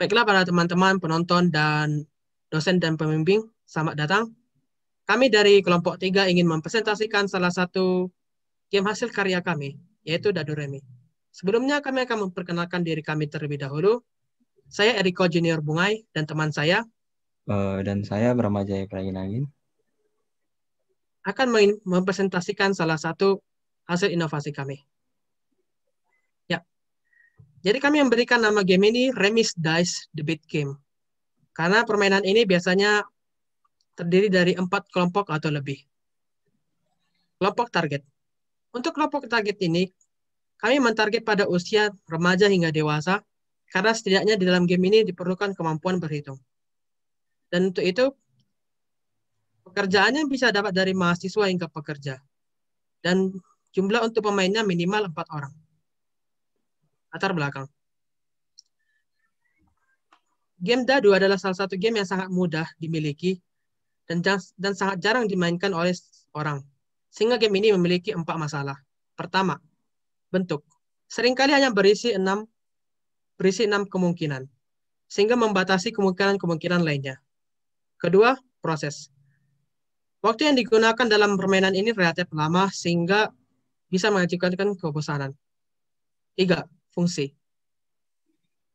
Baiklah para teman-teman penonton dan dosen dan pembimbing, selamat datang. Kami dari kelompok 3 ingin mempresentasikan salah satu game hasil karya kami, yaitu Dadu Remi. Sebelumnya kami akan memperkenalkan diri kami terlebih dahulu. Saya Eriko Junior Bungai dan teman saya Dan saya Bramajaya Praginagin. akan mempresentasikan salah satu hasil inovasi kami. Ya, jadi kami memberikan nama game ini Remis Dice The Beat Game. Karena permainan ini biasanya terdiri dari 4 kelompok atau lebih. Kelompok target. Untuk kelompok target ini, kami mentarget pada usia remaja hingga dewasa, karena setidaknya di dalam game ini diperlukan kemampuan berhitung. Dan untuk itu, pekerjaannya bisa dapat dari mahasiswa hingga pekerja. Dan jumlah untuk pemainnya minimal 4 orang. Latar belakang. Game Dadu adalah salah satu game yang sangat mudah dimiliki dan sangat jarang dimainkan oleh orang. Sehingga game ini memiliki 4 masalah. Pertama, bentuk. Seringkali hanya berisi 6 kemungkinan, sehingga membatasi kemungkinan-kemungkinan lainnya. Kedua, proses. Waktu yang digunakan dalam permainan ini relatif lama, sehingga bisa mengakibatkan kebosanan. 3, fungsi.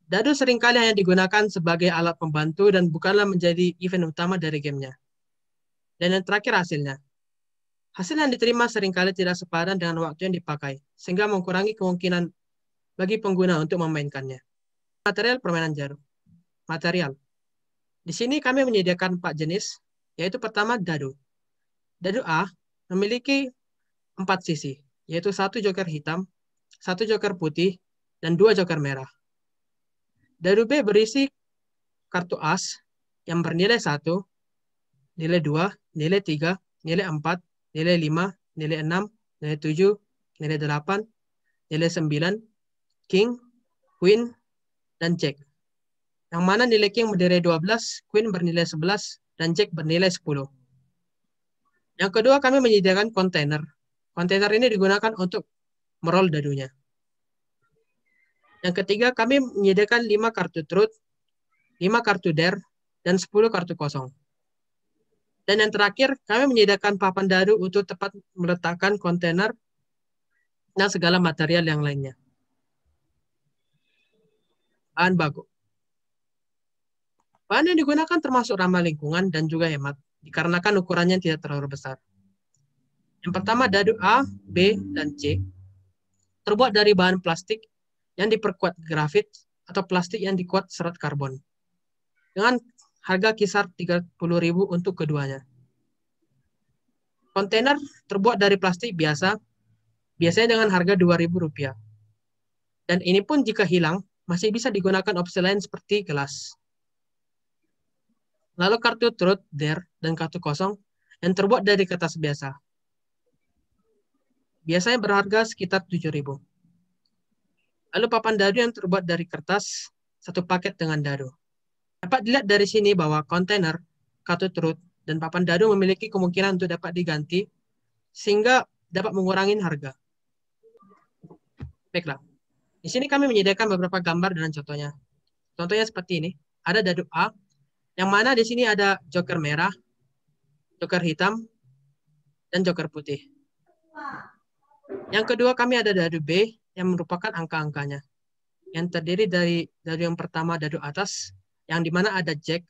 Dadu seringkali hanya digunakan sebagai alat pembantu dan bukanlah menjadi event utama dari gamenya. Dan yang terakhir, hasilnya. Hasil yang diterima seringkali tidak sepadan dengan waktu yang dipakai, sehingga mengurangi kemungkinan bagi pengguna untuk memainkannya. Material permainan Dadu. Material. Di sini kami menyediakan 4 jenis, yaitu pertama Dadu. Dadu A memiliki 4 sisi, yaitu 1 joker hitam, 1 joker putih, dan 2 joker merah. Dadu B berisi kartu as yang bernilai 1, nilai 2, nilai 3, nilai 4, nilai 5, nilai 6, nilai 7, nilai 8, nilai 9, king, queen, dan jack. Yang mana nilai king bernilai 12, queen bernilai 11, dan jack bernilai 10. Yang kedua, kami menyediakan kontainer. Kontainer ini digunakan untuk meroll dadunya. Yang ketiga, kami menyediakan 5 kartu truth, 5 kartu dare, dan 10 kartu kosong. Dan yang terakhir, kami menyediakan papan dadu untuk tepat meletakkan kontainer dan segala material yang lainnya. Bahan baku. Bahan yang digunakan termasuk ramah lingkungan dan juga hemat, dikarenakan ukurannya tidak terlalu besar. Yang pertama, dadu A, B, dan C terbuat dari bahan plastik yang diperkuat grafit atau plastik yang dikuat serat karbon. Dengan harga kisar 30.000 untuk keduanya. Kontainer terbuat dari plastik biasa, biasanya dengan harga Rp2.000. Dan ini pun jika hilang, masih bisa digunakan opsi lain seperti gelas. Lalu kartu truth, dare, dan kartu kosong yang terbuat dari kertas biasa. Biasanya berharga sekitar 7.000. Lalu papan dadu yang terbuat dari kertas, 1 paket dengan dadu. Dapat dilihat dari sini bahwa kontainer, kartu truth, dan papan dadu memiliki kemungkinan untuk dapat diganti, sehingga dapat mengurangi harga. Baiklah. Di sini kami menyediakan beberapa gambar dengan contohnya. Contohnya seperti ini. Ada dadu A, yang mana di sini ada joker merah, joker hitam, dan joker putih. Yang kedua kami ada dadu B, yang merupakan angka-angkanya. Yang terdiri dari dadu yang pertama, dadu atas, yang dimana ada jack,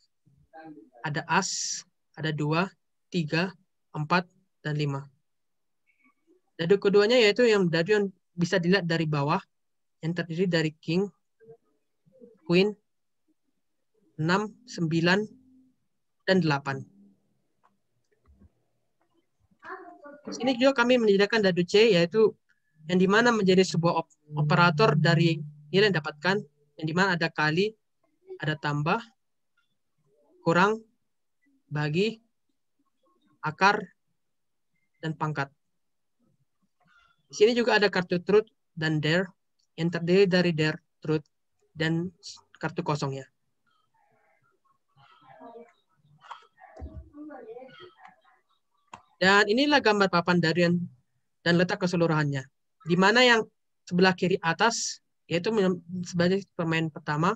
ada as, ada 2, 3, 4, dan 5. Dadu keduanya yaitu dadu yang bisa dilihat dari bawah, yang terdiri dari king, queen, 6, 9, dan 8. Di sini juga kami menyediakan dadu C, yaitu yang dimana menjadi sebuah operator dari nilai yang didapatkan, yang dimana ada kali, ada tambah, kurang, bagi, akar, dan pangkat. Di sini juga ada kartu truth dan dare, yang terdiri dari dare, truth, dan kartu kosongnya. Dan inilah gambar papan dadu dan letak keseluruhannya. Di mana yang sebelah kiri atas, yaitu sebagai pemain pertama,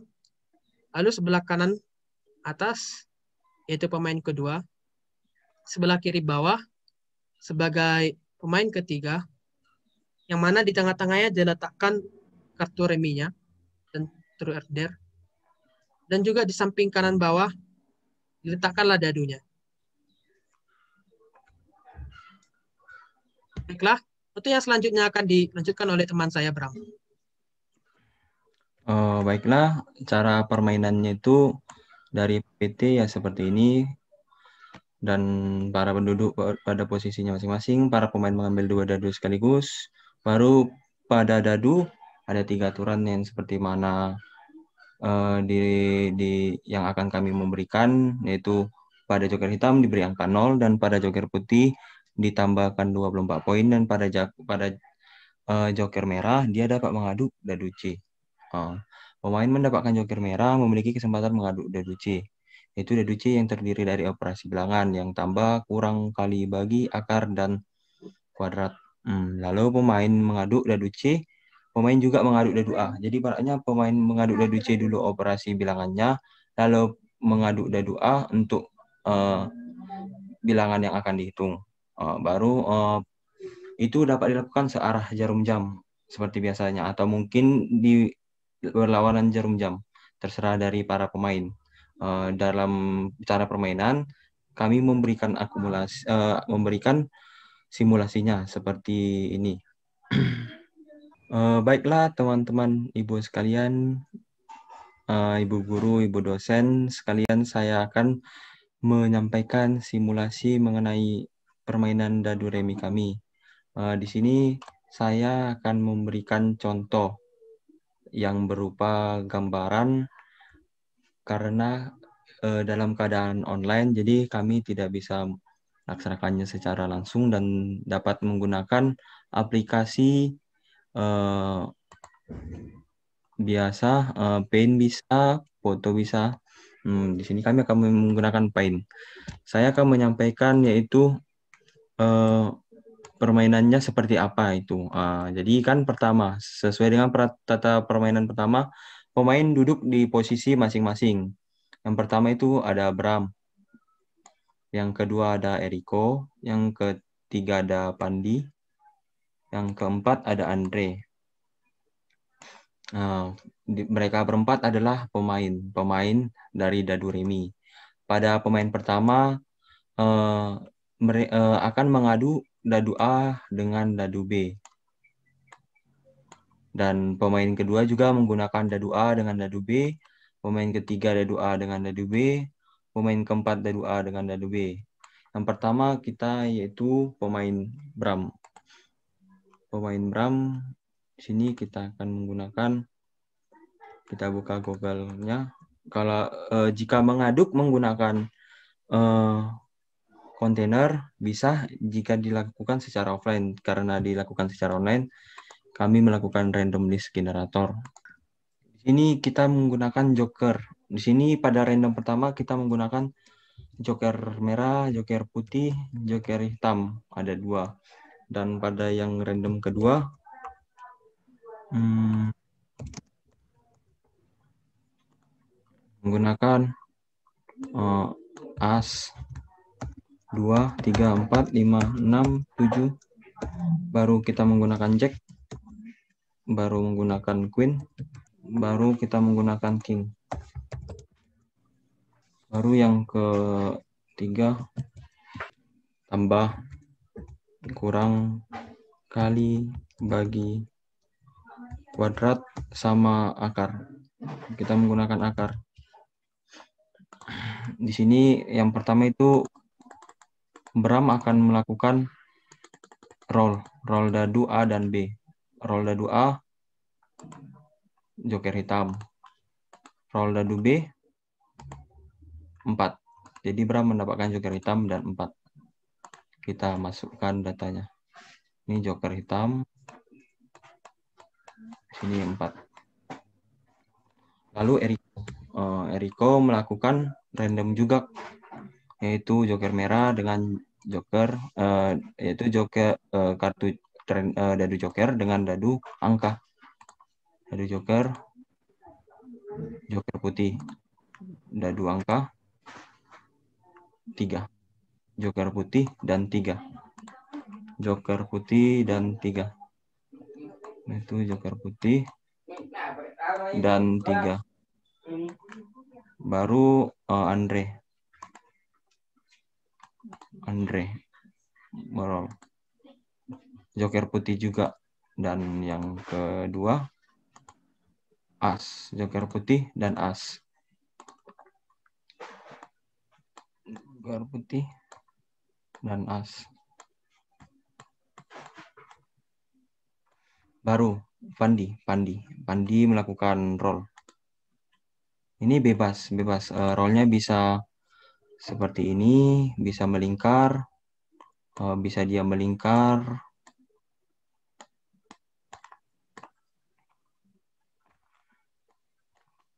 Lalu sebelah kanan atas, yaitu pemain kedua. Sebelah kiri bawah, sebagai pemain ketiga, yang mana di tengah-tengahnya diletakkan kartu reminya dan true order. Dan juga di samping kanan bawah, diletakkanlah dadunya. Baiklah, itu yang selanjutnya akan dilanjutkan oleh teman saya, Bram. Baiklah, cara permainannya itu dari PT ya seperti ini, dan para penduduk pada posisinya masing-masing, para pemain mengambil 2 dadu sekaligus, baru pada dadu ada 3 aturan yang seperti mana yang akan kami memberikan, yaitu pada joker hitam diberi angka 0, dan pada joker putih ditambahkan 24 poin, dan pada joker merah dia dapat mengaduk dadu C. Pemain mendapatkan joker merah memiliki kesempatan mengaduk dadu C. Itu dadu C yang terdiri dari operasi bilangan yang tambah, kurang, kali, bagi, akar, dan kuadrat. Lalu pemain mengaduk dadu C, pemain juga mengaduk dadu A. Jadi baraknya pemain mengaduk dadu C dulu operasi bilangannya, lalu mengaduk dadu A untuk bilangan yang akan dihitung. Baru itu dapat dilakukan searah jarum jam seperti biasanya, atau mungkin di berlawanan jarum jam, terserah dari para pemain. Dalam cara permainan kami memberikan memberikan simulasinya seperti ini. Baiklah teman-teman, ibu sekalian, ibu guru, ibu dosen sekalian, saya akan menyampaikan simulasi mengenai permainan dadu remi kami. Di sini saya akan memberikan contoh yang berupa gambaran karena dalam keadaan online, jadi kami tidak bisa melaksanakannya secara langsung dan dapat menggunakan aplikasi biasa, Paint bisa, foto bisa. Di sini kami akan menggunakan Paint. Saya akan menyampaikan yaitu permainannya seperti apa itu. Jadi kan pertama, sesuai dengan tata permainan pertama, pemain duduk di posisi masing-masing. Yang pertama itu ada Bram, yang kedua ada Eriko, yang ketiga ada Pandi, yang keempat ada Andre. Mereka berempat adalah pemain dari dadu remi. Pada pemain pertama akan mengadu dadu A dengan dadu B. Dan pemain kedua juga menggunakan dadu A dengan dadu B, pemain ketiga dadu A dengan dadu B, pemain keempat dadu A dengan dadu B. Yang pertama kita yaitu pemain Bram. Pemain Bram, di sini kita akan menggunakan, kita buka Google-nya. Kalau jika mengaduk menggunakan kontainer bisa jika dilakukan secara offline. Karena dilakukan secara online, kami melakukan random list generator. Di sini kita menggunakan joker. Di sini pada random pertama kita menggunakan joker merah, joker putih, joker hitam. Ada 2. Dan pada yang random kedua, menggunakan as 2, 3, 4, 5, 6, 7. Baru kita menggunakan jack. Baru menggunakan queen. Baru kita menggunakan king. Baru yang ketiga, tambah, kurang, kali, bagi, kuadrat, sama akar. Kita menggunakan akar. Di sini yang pertama itu Bram akan melakukan roll dadu A dan B. Roll dadu A, joker hitam. Roll dadu B, 4. Jadi Bram mendapatkan joker hitam dan 4. Kita masukkan datanya. Ini joker hitam. Sini 4. Lalu Eriko melakukan random juga, yaitu joker merah dengan joker, yaitu joker kartu dadu joker dengan dadu angka. Dadu joker putih. dadu angka 3. Joker putih dan 3. Joker putih dan 3. Itu joker putih dan 3. Baru Andre merol. Joker putih juga. Dan yang kedua as. Joker putih dan as. Joker putih dan as. Baru Pandi melakukan roll. Ini bebas. Rollnya bisa seperti ini, bisa melingkar, bisa dia melingkar,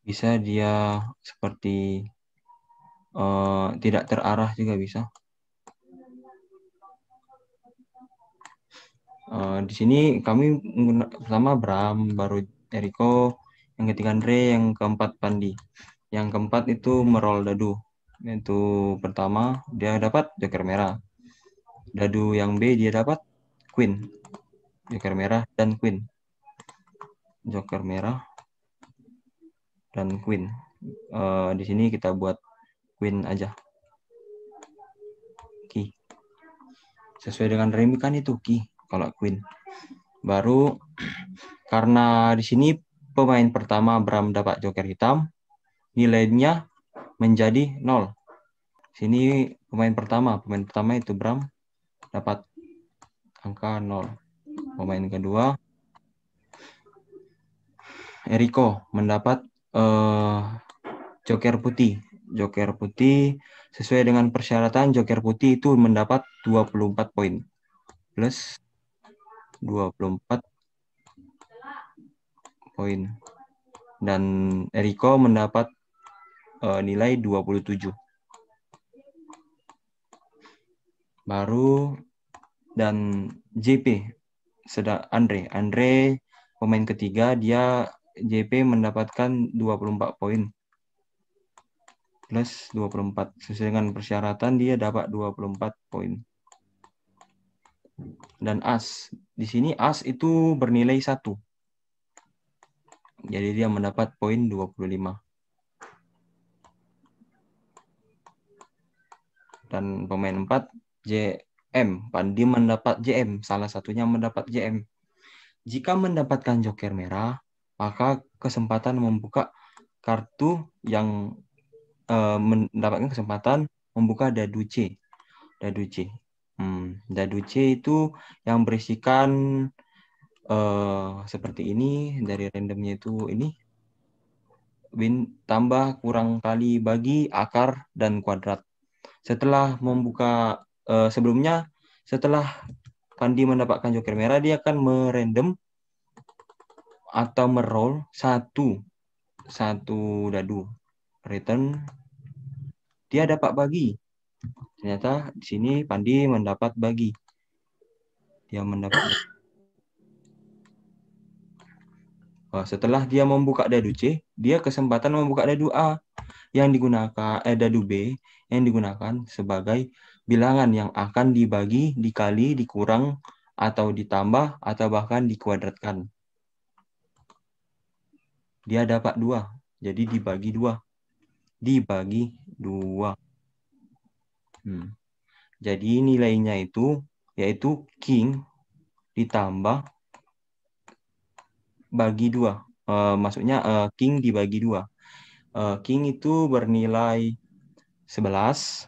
bisa dia seperti tidak terarah juga bisa. Di sini kami pertama Bram, baru Eriko, yang ketiga Andre, yang keempat Pandi. Yang keempat itu merol dadu. Itu pertama dia dapat joker merah. Dadu yang B dia dapat queen. Joker merah dan queen. Joker merah dan queen. Di sini kita buat queen aja. Key. Sesuai dengan Remy kan itu key kalau queen. Baru karena di sini pemain pertama Bram dapat joker hitam, nilainya menjadi 0. Sini pemain pertama itu Bram dapat angka 0. Pemain kedua Eriko mendapat joker putih. Joker putih sesuai dengan persyaratan joker putih itu mendapat 24 poin. Plus 24 poin. Dan Eriko mendapat nilai 27. Baru dan JP Andre pemain ketiga, dia JP mendapatkan 24 poin plus 24. Sesuai dengan persyaratan dia dapat 24 poin. Dan as, di sini as itu bernilai 1. Jadi dia mendapat poin 25. Dan pemain 4 JM, Pandi mendapat JM, salah satunya mendapat JM. Jika mendapatkan joker merah, maka kesempatan membuka kartu yang mendapatkan kesempatan membuka dadu C. Dadu C. Dadu C itu yang berisikan seperti ini, dari randomnya itu ini. Tambah kurang kali bagi akar dan kuadrat. Setelah membuka sebelumnya, setelah Pandi mendapatkan joker merah, dia akan merandom atau meroll satu dadu. Return, dia dapat bagi. Ternyata di sini Pandi mendapat bagi. Dia mendapat bagi. Setelah dia membuka dadu C, dia kesempatan membuka dadu A yang digunakan dadu B yang digunakan sebagai bilangan yang akan dibagi, dikali, dikurang, atau ditambah, atau bahkan dikuadratkan. Dia dapat 2. Jadi dibagi 2. Dibagi 2. Jadi nilainya itu yaitu king ditambah bagi 2. Maksudnya king dibagi 2. King itu bernilai 11.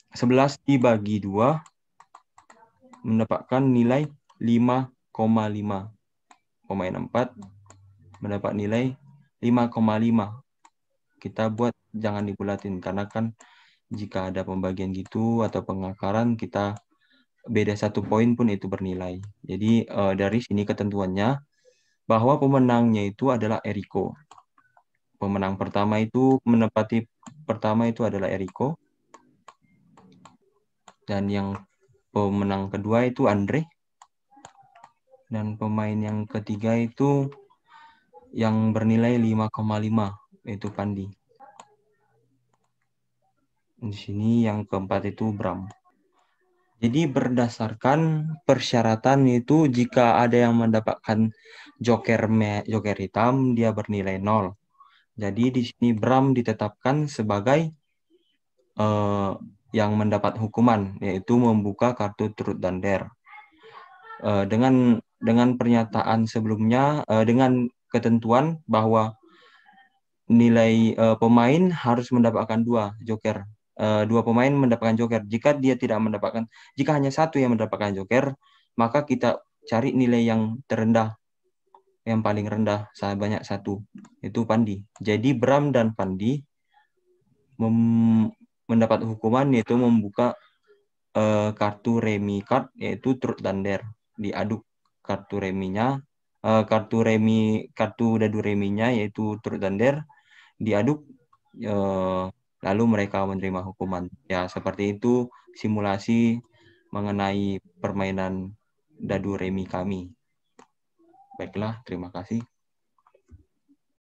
11 dibagi 2 mendapatkan nilai 5,5. Pemain 4 mendapat nilai 5,5. Kita buat jangan dibulatin karena kan jika ada pembagian gitu atau pengakaran kita beda 1 poin pun itu bernilai. Jadi dari sini ketentuannya bahwa pemenangnya itu adalah Eriko. Pemenang pertama itu menepati pertama itu adalah Eriko. Dan yang pemenang kedua itu Andre. Dan pemain yang ketiga itu yang bernilai 5,5 yaitu Pandi. Di sini yang keempat itu Bram. Jadi berdasarkan persyaratan itu jika ada yang mendapatkan joker hitam dia bernilai 0. Jadi di sini Bram ditetapkan sebagai yang mendapat hukuman yaitu membuka kartu truth dan dare. Dengan pernyataan sebelumnya dengan ketentuan bahwa nilai pemain harus mendapatkan dua joker. Dua pemain mendapatkan joker. Jika hanya satu yang mendapatkan joker, maka kita cari nilai yang terendah, yang paling rendah, banyak satu. Itu Pandi. Jadi Bram dan Pandi mendapat hukuman yaitu membuka kartu remi card yaitu truth dan dare. Diaduk kartu reminya, kartu dadu reminya yaitu truth dan dare diaduk, lalu mereka menerima hukuman. Ya, seperti itu simulasi mengenai permainan dadu remi kami. Baiklah, terima kasih.